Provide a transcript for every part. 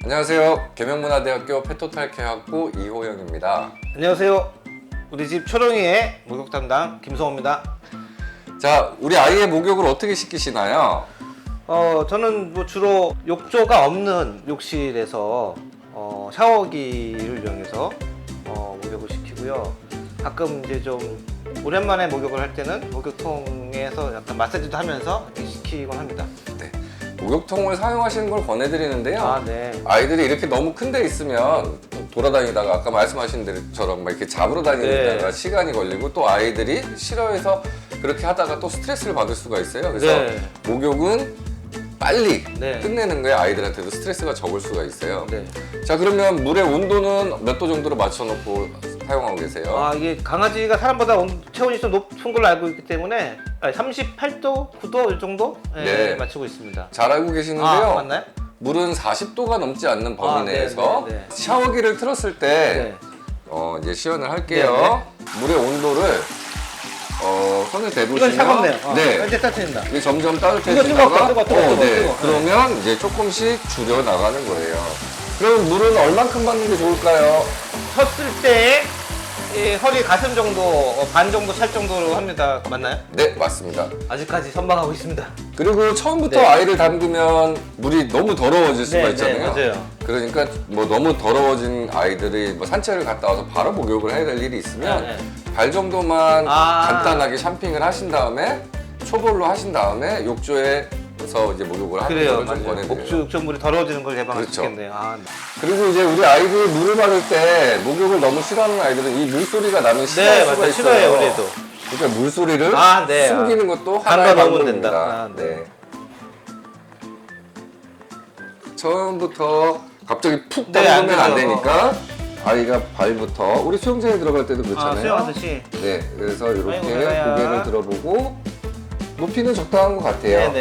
안녕하세요. 계명문화대학교 페토탈케학부 이호영입니다. 안녕하세요. 우리 집 초롱이의 목욕 담당 김성호입니다. 자, 우리 아이의 목욕을 어떻게 시키시나요? 저는 뭐 주로 욕조가 없는 욕실에서 샤워기를 이용해서 목욕을 시키고요. 가끔 이제 좀 오랜만에 목욕을 할 때는 목욕통에서 약간 마사지도 하면서 이렇게 시키곤 합니다. 네. 목욕통을 사용하시는 걸 권해드리는데요. 네. 아이들이 이렇게 너무 큰 데 있으면 돌아다니다가 아까 말씀하신 대로처럼 막 이렇게 잡으러 다니다가 시간이 걸리고 또 아이들이 싫어해서 그렇게 하다가 또 스트레스를 받을 수가 있어요. 그래서 목욕은 빨리 끝내는 거에 아이들한테도 스트레스가 적을 수가 있어요. 자, 그러면 물의 온도는 몇 도 정도로 맞춰놓고 사용하고 계세요? 이게 강아지가 사람보다 체온이 좀 높은 걸로 알고 있기 때문에 38도, 9도 이 정도 맞추고 있습니다. 잘 알고 계시는데요. 맞나요? 물은 40도가 넘지 않는 범위 내에서 샤워기를 틀었을 때 이제 시연을 할게요. 물의 온도를 손에 대보시면 이건 차갑네요. 이제 따뜻해진다. 이게 점점 따뜻해지다가 뜨거. 그러면 이제 조금씩 줄여 나가는 거예요. 그럼 물은 얼만큼 받는 게 좋을까요? 섰을 때 허리 가슴 정도, 반 정도 찰 정도로 합니다. 맞나요? 네, 맞습니다. 아직까지 선방하고 있습니다. 그리고 처음부터 아이를 담그면 물이 너무 더러워질 수가 있잖아요. 맞아요. 그러니까 뭐 너무 더러워진 아이들이 뭐 산책을 갔다 와서 바로 목욕을 해야 될 일이 있으면 발 정도만 간단하게 샴핑을 하신 다음에 초벌로 하신 다음에 욕조에서 이제 목욕을 하는 걸 좀 권해드려요. 욕조물이 더러워지는 걸 예방할 수 있겠네요. 그리고 이제 우리 아이들이 물을 받을 때 목욕을 너무 싫어하는 아이들은 이 물소리가 나면 싫어할 수가 있어요. 싫어해요, 우리도. 그러니까 물소리를 숨기는 것도 하나의 하나의 방법입니다. 방법입니다. 처음부터 갑자기 푹 담그면 안 되니까 아이가 발부터 우리 수영장에 들어갈 때도 그렇잖아요. 수영하듯이. 네, 그래서 이렇게 고개를 들어보고 높이는 적당한 것 같아요.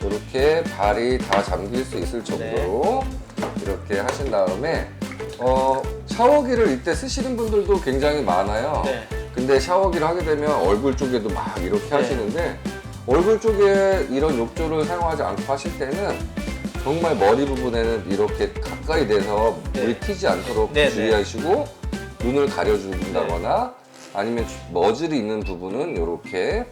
이렇게 발이 다 잠길 수 있을 정도로 이렇게 하신 다음에 샤워기를 이때 쓰시는 분들도 굉장히 많아요. 근데 샤워기를 하게 되면 얼굴 쪽에도 막 이렇게 하시는데 얼굴 쪽에 이런 욕조를 사용하지 않고 하실 때는 정말 머리 부분에는 이렇게 가까이 대서 물이 튀지 않도록 주의하시고 눈을 가려준다거나 아니면 머질이 있는 부분은 이렇게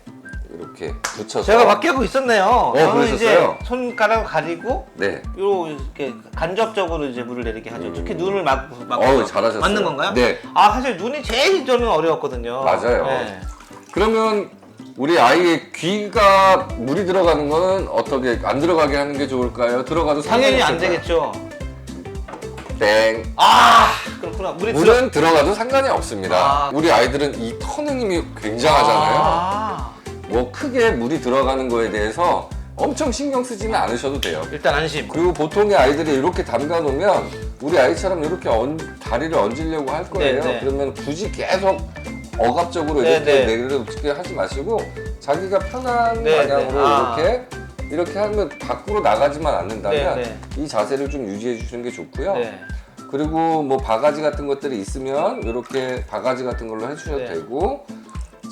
붙여서 제가 밖에 하고 있었네요. 저는 그러셨어요? 이제 손가락을 가리고 이렇게 간접적으로 이제 물을 내리게 하죠. 특히 눈을 막고 잘하셨어요. 맞는 건가요? 네. 사실 눈이 제일 저는 어려웠거든요. 맞아요. 그러면 우리 아이의 귀가 물이 들어가는 거는 어떻게 안 들어가게 하는 게 좋을까요? 들어가도 당연히 안 되겠죠. 땡. 그렇구나. 물은 들어가도 상관이 없습니다. 우리 아이들은 이 터는 힘이 굉장하잖아요. 뭐 크게 물이 들어가는 거에 대해서 엄청 신경 쓰지는 않으셔도 돼요. 일단 안심. 그리고 보통의 아이들이 이렇게 담가 놓으면 우리 아이처럼 이렇게 다리를 얹으려고 할 거예요. 그러면 굳이 계속 억압적으로 이렇게 내려놓게 하지 마시고 자기가 편한 방향으로 이렇게 하면 밖으로 나가지만 않는다면 이 자세를 좀 유지해 주시는 게 좋고요. 그리고 뭐 바가지 같은 것들이 있으면 이렇게 바가지 같은 걸로 해주셔도 되고,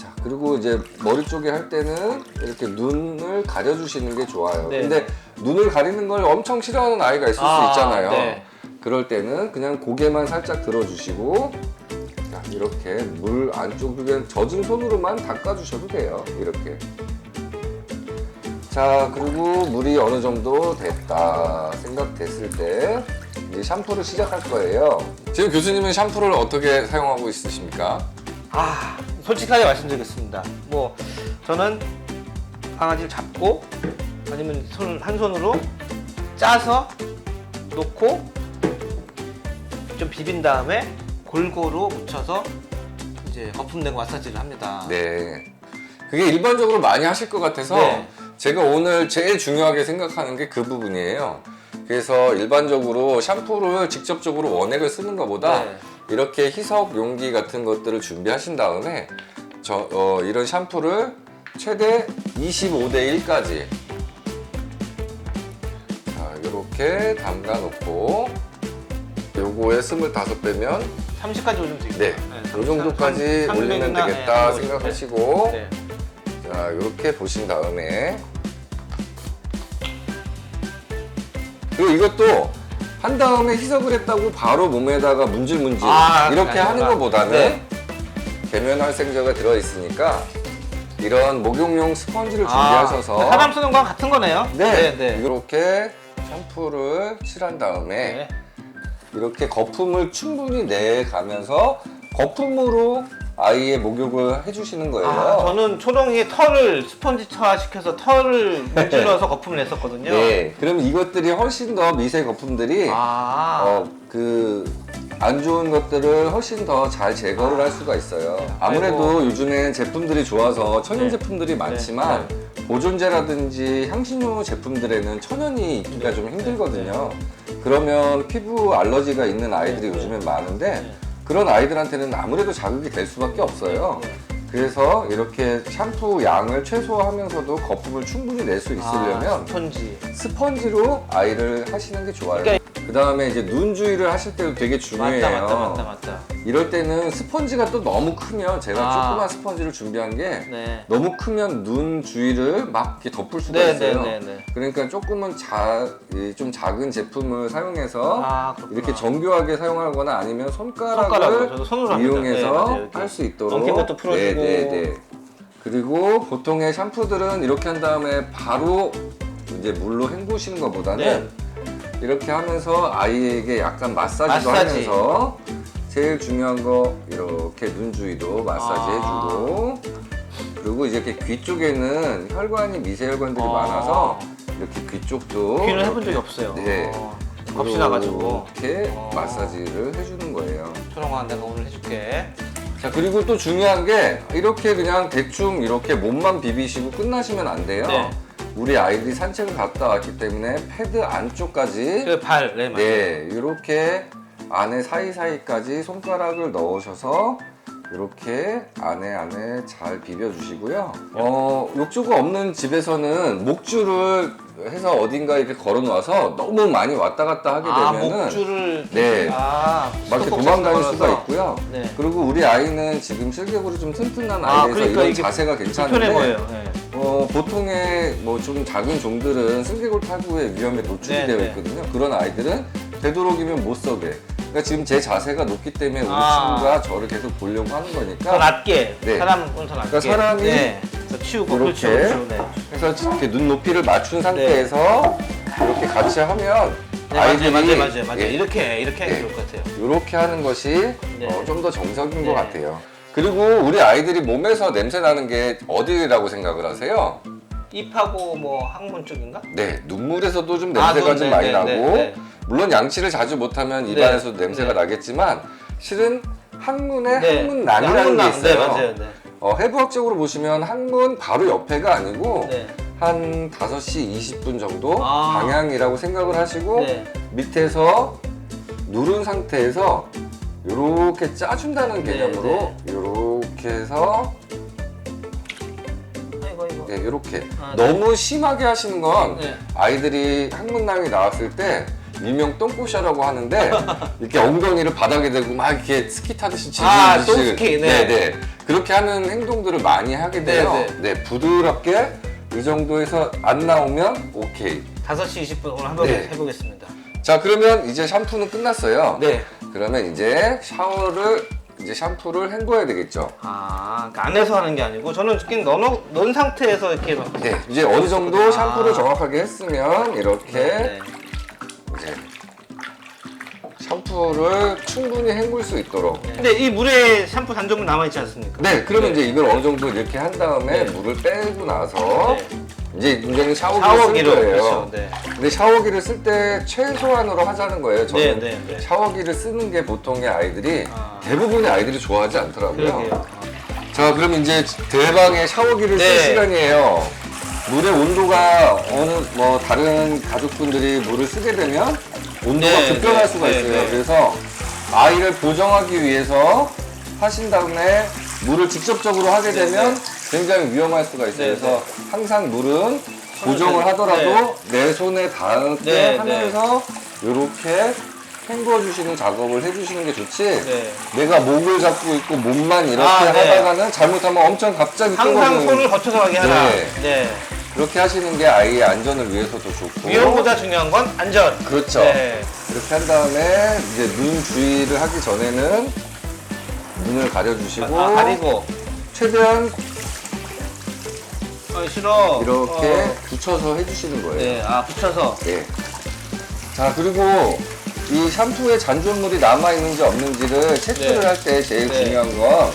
자, 그리고 이제 머리 쪽에 할 때는 이렇게 눈을 가려주시는 게 좋아요. 근데 눈을 가리는 걸 엄청 싫어하는 아이가 있을 수 있잖아요. 그럴 때는 그냥 고개만 살짝 들어주시고, 자, 이렇게 물 안쪽으로 그냥 젖은 손으로만 닦아주셔도 돼요. 이렇게. 자, 그리고 물이 어느 정도 됐다 생각됐을 때 이제 샴푸를 시작할 거예요. 지금 교수님은 샴푸를 어떻게 사용하고 있으십니까? 솔직하게 말씀드리겠습니다. 뭐 저는 강아지를 잡고 아니면 한 손으로 짜서 놓고 좀 비빈 다음에 골고루 묻혀서 이제 거품내고 마사지를 합니다. 그게 일반적으로 많이 하실 것 같아서 제가 오늘 제일 중요하게 생각하는 게 그 부분이에요. 그래서 일반적으로 샴푸를 직접적으로 원액을 쓰는 것보다 이렇게 희석 용기 같은 것들을 준비하신 다음에 이런 샴푸를 최대 25대 1까지 이렇게 담가 놓고 요거에 25배면 30까지 올리면 되겠죠? 이 정도까지 올리면 되겠다 생각하시고 자, 이렇게 보신 다음에 그리고 이것도 한 다음에 희석을 했다고 바로 몸에다가 문질문질 이렇게 하는 아니구나. 것보다는 네. 계면활성제가 들어있으니까 이런 목욕용 스펀지를 준비하셔서 사람 쓰는 거랑 같은 거네요. 네. 이렇게 샴푸를 칠한 다음에 네. 이렇게 거품을 충분히 내가면서 거품으로 아이의 목욕을 해주시는 거예요. 저는 초롱이 털을 스펀지차 시켜서 털을 문질러서 거품을 냈었거든요. 네, 그럼 이것들이 훨씬 더 미세 거품들이 안 좋은 것들을 훨씬 더 잘 제거를 할 수가 있어요. 아무래도 요즘엔 제품들이 좋아서 천연 제품들이 많지만 보존제라든지 향신료 제품들에는 천연이 있기가 좀 힘들거든요. 그러면 피부 알러지가 있는 아이들이 요즘엔 많은데 그런 아이들한테는 아무래도 자극이 될 수밖에 없어요. 그래서 이렇게 샴푸 양을 최소화하면서도 거품을 충분히 낼 수 있으려면 스펀지로 아이를 하시는 게 좋아요. 그 다음에 이제 눈 주위를 하실 때도 되게 중요해요. 맞다. 이럴 때는 스펀지가 또 너무 크면 제가 조그만 스펀지를 준비한 게 너무 크면 눈 주위를 막 이렇게 덮을 수가 있어요. 그러니까 조금은 좀 작은 제품을 사용해서 이렇게 정교하게 사용하거나 아니면 손가락을 이용해서 할 수 있도록 엉킨 것도 풀어주고. 그리고 보통의 샴푸들은 이렇게 한 다음에 바로 이제 물로 헹구시는 것보다는 이렇게 하면서 아이에게 약간 마사지도 하면서 제일 중요한 거 이렇게 눈 주위도 마사지 해주고 그리고 이제 이렇게 귀 쪽에는 혈관이 미세혈관들이 많아서 이렇게 귀 쪽도 귀는 해본 적이 없어요. 겁이 나가지고 이렇게 마사지를 해주는 거예요. 초롱아, 내가 오늘 해줄게. 자, 그리고 또 중요한 게 이렇게 그냥 대충 이렇게 몸만 비비시고 끝나시면 안 돼요. 우리 아이들이 산책을 갔다 왔기 때문에 패드 안쪽까지 이렇게 안에 사이사이까지 손가락을 넣으셔서 이렇게 안에 잘 비벼주시고요. 욕조가 없는 집에서는 목줄을 해서 어딘가 이렇게 걸어 놓아서 너무 많이 왔다 갔다 하게 되면은 목줄을 막 이렇게 도망다닐 수가 있고요. 그리고 우리 아이는 지금 실개골이 좀 튼튼한 아이라서 이런 자세가 괜찮은데 보통의 뭐 좀 작은 종들은 슬개골 탈구의 위험에 노출이 되어 있거든요. 그런 아이들은 되도록이면 못 서게. 그러니까 지금 제 자세가 높기 때문에 우리 친구가 저를 계속 보려고 하는 거니까 더 낮게 사람은 더 낮게 그러니까 사람이 더 치우고 이렇게 해서 이렇게 눈 높이를 맞춘 상태에서 이렇게 같이 하면 아이들이 맞아요. 이렇게 하는 게 좋을 것 같아요. 이렇게 하는 것이 좀 더 정석인 것 같아요. 그리고 우리 아이들이 몸에서 냄새 나는 게 어디라고 생각을 하세요? 입하고 뭐 항문 쪽인가? 네, 눈물에서도 좀 냄새가 좀 많이 나고 물론 양치를 자주 못하면 입안에서도 냄새가 나겠지만 실은 항문에 항문낭이라는 게 있어요. 해부학적으로 보시면 항문 바로 옆에가 아니고 한 5시 20분 정도 방향이라고 생각을 하시고 밑에서 누른 상태에서 이렇게 짜준다는 개념으로 이렇게 해서 이렇게 너무 심하게 하시는 건 아이들이 항문낭이 나왔을 때 일명 똥꼬샤라고 하는데 이렇게 엉덩이를 바닥에 대고 막 이렇게 스키 타듯이 똥스키. 그렇게 하는 행동들을 많이 하게 돼요. 부드럽게 이 정도에서 안 나오면 오케이. 5시 20분 오늘 한번 해보겠습니다. 자, 그러면 이제 샴푸는 끝났어요. 그러면 이제 샴푸를 헹궈야 되겠죠. 그러니까 안에서 하는 게 아니고 저는 그냥 넣은 상태에서 이렇게 이제 어느 정도 샴푸를 정확하게 했으면 이렇게 이제 샴푸를 충분히 헹굴 수 있도록. 근데 이 물에 샴푸 단조금 남아있지 않습니까? 그러면 이제 이걸 어느 정도 이렇게 한 다음에 물을 빼고 나서 이제 이제는 샤워기를 쓸 거예요. 근데 샤워기를 쓸 때 최소한으로 하자는 거예요. 저는 샤워기를 쓰는 게 보통의 아이들이 대부분의 아이들이 좋아하지 않더라고요. 자, 그럼 이제 대방의 샤워기를 쓸 시간이에요. 물의 온도가 다른 가족분들이 물을 쓰게 되면 온도가 급변할 수가 있어요. 그래서 아이를 보정하기 위해서 하신 다음에 물을 직접적으로 하게 되면 굉장히 위험할 수가 있어요. 그래서 항상 물은 보정을 하더라도 내 손에 닿게 하면서 이렇게 헹궈 주시는 작업을 해주시는 게 좋지. 내가 목을 잡고 있고 몸만 이렇게 하다가는 잘못하면 엄청 갑자기 항상 손을 거쳐서 하게 하라. 그렇게 하시는 게 아이의 안전을 위해서도 좋고. 위험보다 중요한 건 안전. 그렇죠. 네. 이렇게 한 다음에 이제 눈 주의를 하기 전에는 눈을 가려주시고 가리고. 최대한 싫어. 이렇게 붙여서 해주시는 거예요. 네, 붙여서. 예. 자, 그리고 이 샴푸에 잔존물이 남아있는지 없는지를 체크를 네. 할 때 제일 네. 중요한 건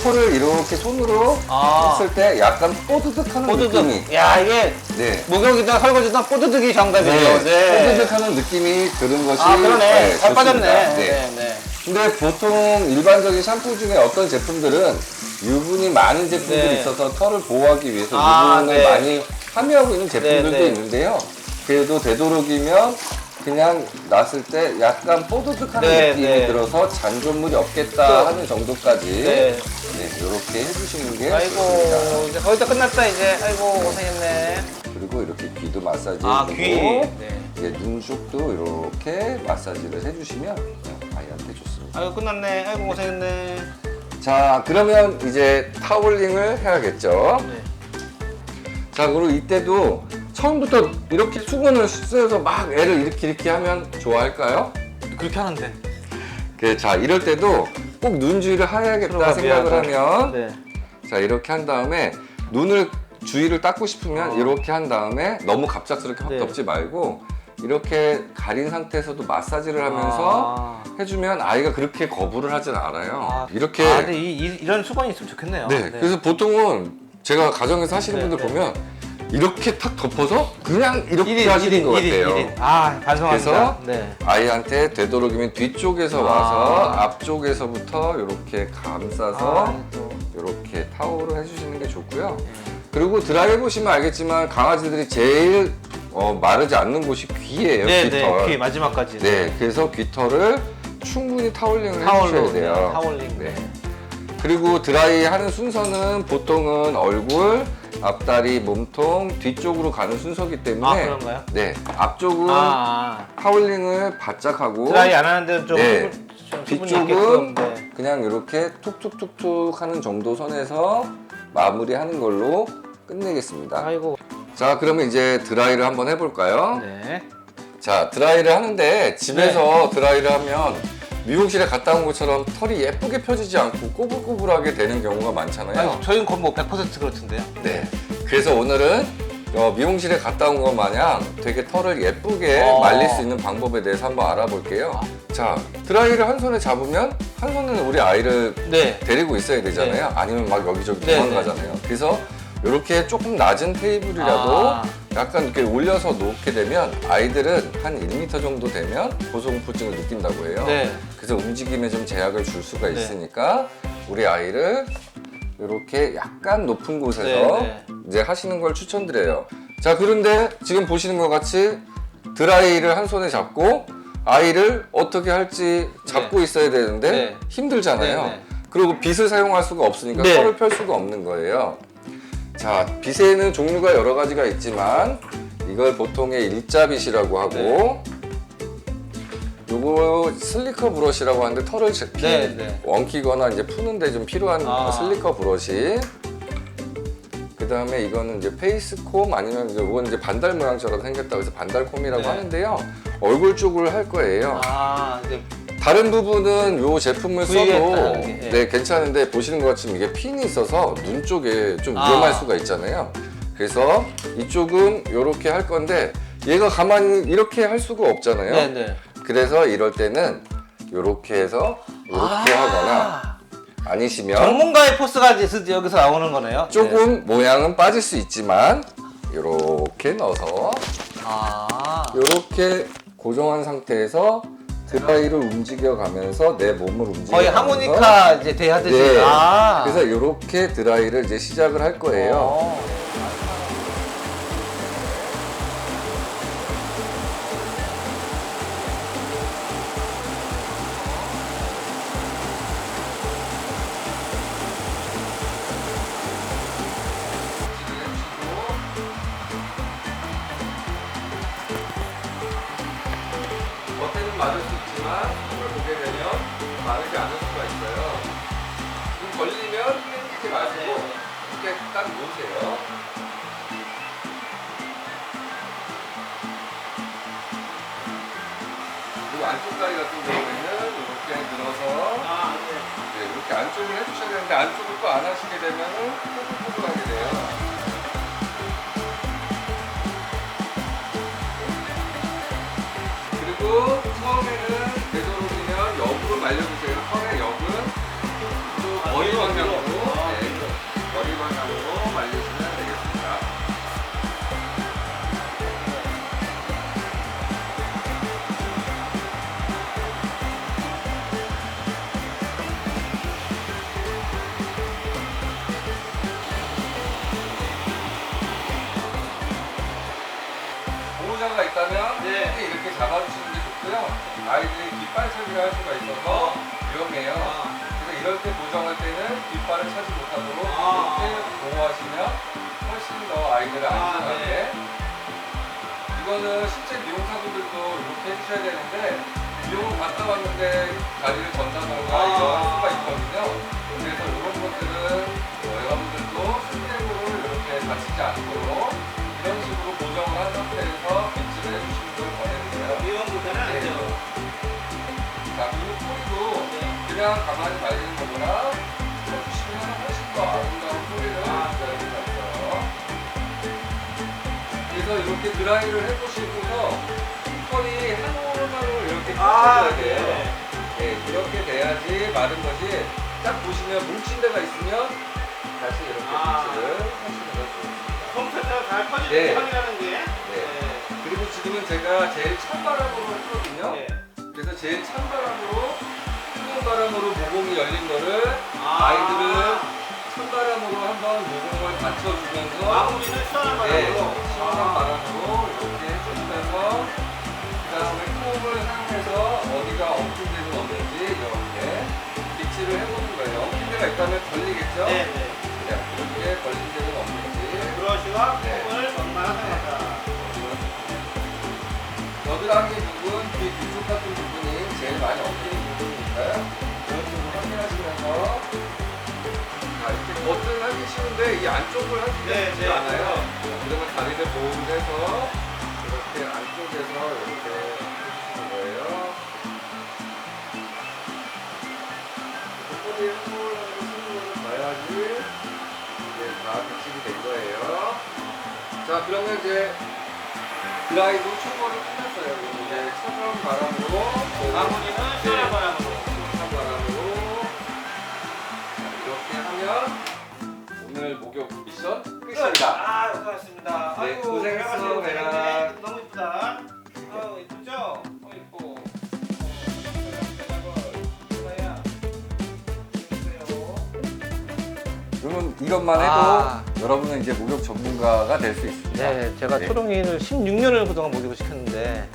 털을 이렇게 손으로 했을 때 약간 뽀드득하는 느낌이. 뽀드득. 야, 이게 네. 목욕이든 설거지든 뽀드득이 정답이죠. 네. 뽀드득하는 느낌이 드는 것이. 그러네. 잘 빠졌네. 좋습니다. 네. 근데 보통 일반적인 샴푸 중에 어떤 제품들은 유분이 많은 제품들이 네. 있어서 털을 보호하기 위해서 유분을 네. 많이 함유하고 있는 제품들도 네. 있는데요. 그래도 되도록이면 그냥 놨을 때 약간 뽀드득하는 네. 느낌이 네. 들어서 잔존물이 없겠다 하는 정도까지 네. 이렇게 해주시는 게 아이고, 좋습니다. 이제 거의 다 끝났다, 이제. 아이고, 고생했네. 그리고 이렇게 귀도 마사지 해주고 귀. 네. 눈 쪽도 이렇게 마사지를 해주시면 아이한테 좋습니다. 아이고, 끝났네. 아이고, 고생했네. 자, 그러면 이제 타올링을 해야겠죠. 네. 자, 그리고 이때도 처음부터 이렇게 수건을 쓰여서 막 애를 이렇게 하면 좋아할까요? 그렇게 하는데. 자, 이럴 때도 꼭 눈 주위를 하야겠다 생각을 하면 네. 자, 이렇게 한 다음에 눈을 주위를 닦고 싶으면 이렇게 한 다음에 너무 갑작스럽게 확 네. 덮지 말고 이렇게 가린 상태에서도 마사지를 하면서 해주면 아이가 그렇게 거부를 하진 않아요. 이렇게. 근데 이런 수건이 있으면 좋겠네요. 네. 그래서 보통은 제가 가정에서 하시는 네, 분들 네. 보면 이렇게 탁 덮어서 그냥 이렇게 하시는 것 같아요. 반성합니다. 그래서 네. 아이한테 되도록이면 뒤쪽에서 와서 앞쪽에서부터 이렇게 감싸서 이렇게 타올을 해주시는 게 좋고요. 그리고 드라이 해보시면 알겠지만 강아지들이 제일 마르지 않는 곳이 귀예요. 귀털. 귀 마지막까지. 네, 그래서 귀털을 충분히 타올링을 해주셔야 돼요. 타올링. 네. 그리고 드라이 하는 순서는 보통은 얼굴, 앞다리, 몸통, 뒤쪽으로 가는 순서기 때문에 그런가요? 네, 앞쪽은 타올링을 바짝 하고 드라이 안 하는 데는 좀 네. 수분이 뒤쪽은 있게끔, 네. 그냥 이렇게 툭툭툭툭 하는 정도 선에서 마무리하는 걸로 끝내겠습니다. 아이고. 자, 그러면 이제 드라이를 한번 해볼까요? 네. 자, 드라이를 하는데 집에서 드라이를 하면 미용실에 갔다 온 것처럼 털이 예쁘게 펴지지 않고 꼬불꼬불하게 되는 경우가 많잖아요. 저희는 거의 뭐 100% 그렇던데요. 네. 그래서 오늘은 미용실에 갔다 온 것 마냥 되게 털을 예쁘게 말릴 수 있는 방법에 대해서 한번 알아볼게요. 자, 드라이를 한 손에 잡으면 한 손에는 우리 아이를 데리고 있어야 되잖아요. 아니면 막 여기저기 도망가잖아요. 그래서 이렇게 조금 낮은 테이블이라도 약간 이렇게 올려서 놓게 되면 아이들은 한 1m 정도 되면 고소공포증을 느낀다고 해요. 그래서 움직임에 좀 제약을 줄 수가 있으니까 우리 아이를 이렇게 약간 높은 곳에서 이제 하시는 걸 추천드려요. 자, 그런데 지금 보시는 것 같이 드라이를 한 손에 잡고 아이를 어떻게 할지 잡고 있어야 되는데 힘들잖아요. 그리고 빗을 사용할 수가 없으니까 털을 펼 수가 없는 거예요. 자, 빗에는 종류가 여러 가지가 있지만 이걸 보통의 일자빗이라고 하고 요거 슬리커 브러쉬라고 하는데 털을 엉키거나 이제 푸는데 좀 필요한 슬리커 브러쉬. 그 다음에 이거는 이제 페이스콤 아니면 이건 이제 반달 모양처럼 생겼다고 해서 반달콤이라고 하는데요. 얼굴 쪽을 할 거예요. 다른 부분은 요 제품을 써도 괜찮은데 보시는 것 같이 이게 핀이 있어서 눈 쪽에 좀 위험할 수가 있잖아요. 그래서 이쪽은 이렇게 할 건데 얘가 가만히 이렇게 할 수가 없잖아요. 그래서 이럴 때는 이렇게 해서 이렇게 하거나 아니시면 전문가의 포스가 여기서 나오는 거네요. 조금 모양은 빠질 수 있지만 이렇게 넣어서 이렇게 고정한 상태에서 드라이를 움직여가면서 내 몸을 움직여가면서 거의 하모니카 이제 대하듯이. 그래서 이렇게 드라이를 이제 시작을 할 거예요. 겉에는 맞을 수 있지만 손을 보게 되면 마르지 않을 수가 있어요. 좀 걸리면 땡기지 마시고 이렇게 딱 놓으세요. 그리고 안쪽 다리 같은 경우에는 이렇게 들어서 네, 이렇게 안쪽을 해주셔야 되는데 안쪽을 또 안 하시게 되면은 포글포글하게 돼요. 그리고 처음에는 되도록이면 옆으로 말려주세요. 털의 옆은 또 머리 방향으로 머리 방향으로 말리시면 되겠습니다. 보호자가 있다면 이렇게 잡아주시는 게 좋고요. 아이들이 뒷발 차기를 할 수가 있어서 위험해요. 그래서 이럴 때 보정할 때는 뒷발을 차지 못하도록 이렇게 보호하시면 훨씬 더 아이들을 안전하게. 이거는 실제 미용사분들도 이렇게 해주셔야 되는데 미용을 갔다 왔는데 다리를 전다던가 이런 수가 있거든요. 그래서 이런 것들은 여러분들도 스텝으로 이렇게 다치지 않도록 이런 식으로 보정을 한 상태에서 벤치를 해주시는 걸 권해드려요. 미용보다는 안죠. 자, 그리고 소리도 그냥 가만히 말리는 것보다 해주시면 훨씬 더 아름다운 소리를 들려드릴 수 있어요. 그래서 이렇게 드라이를 해보시고서 털이 한 올 한 올 이렇게 펴져야 돼요. 네, 이렇게 돼야지 마른 것이 딱 보시면 뭉친 데가 있으면 다시 이렇게 벤치를 하시는 걸 좋습니다. 컴퓨터가 잘 퍼지는지 네. 확인하는 게. 그리고 지금은 제가 제일 찬바람으로 했거든요. 그래서 제일 찬바람으로 뜨거운 바람으로 모공이 열린 거를 아이들은 찬바람으로 한번 모공을 받쳐주면서 마무리는 시원한 바람으로. 시원한 바람으로 이렇게 해주시면서 그 다음에 폼을 사용해서 어디가 엉킨 데는 없는지 이렇게 비치를 해보는 거예요. 엉킨 데가 있다면 걸리겠죠? 네네. 이렇게 걸린 데는 없는지. 브러쉬와 폼을 전달하자마자. 겨드랑이 부분, 귀 뒤쪽 같은 부분이 제일 많이 엉키는 부분이니까요. 이런 쪽으로 확인하시면서 이렇게 겉은 하기 쉬운데 이 안쪽을 하기가 쉽지 않아요. 그러면 다리를 보호를 해서 이렇게 안쪽에서 이렇게 해주시는 거예요. 꼬리에 홀하고 쓰는 거를 봐야지 이제 다 배치가 된 거예요. 자, 그러면 이제 드라이도 초벌을 끝났어요. 그리고 이제 차가운 바람으로 마무리는 시원한 바람으로. 시원한 바람으로 이렇게 하면 오늘 목욕 미션 끝입니다. 고생하셨습니다. 네, 아이고, 고생했어, 배가 배가. 너무 이쁘다. 이쁘죠? 이뻐. 그러면 이것만 해도 여러분은 이제 목욕 전문가가 될 수 있습니다. 네, 제가 네. 초롱이를 16년을 그동안 목욕을 시켰는데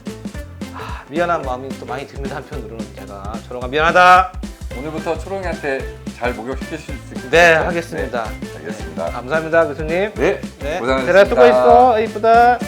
미안한 마음이 또 많이 듭니다. 한편으로는 제가 초롱아 미안하다. 오늘부터 초롱이한테 잘 목욕시키실 수 있겠죠? 네, 하겠습니다. 네, 알겠습니다. 감사합니다, 교수님. 네, 네, 고생하셨습니다. 대라 수고했어. 이쁘다.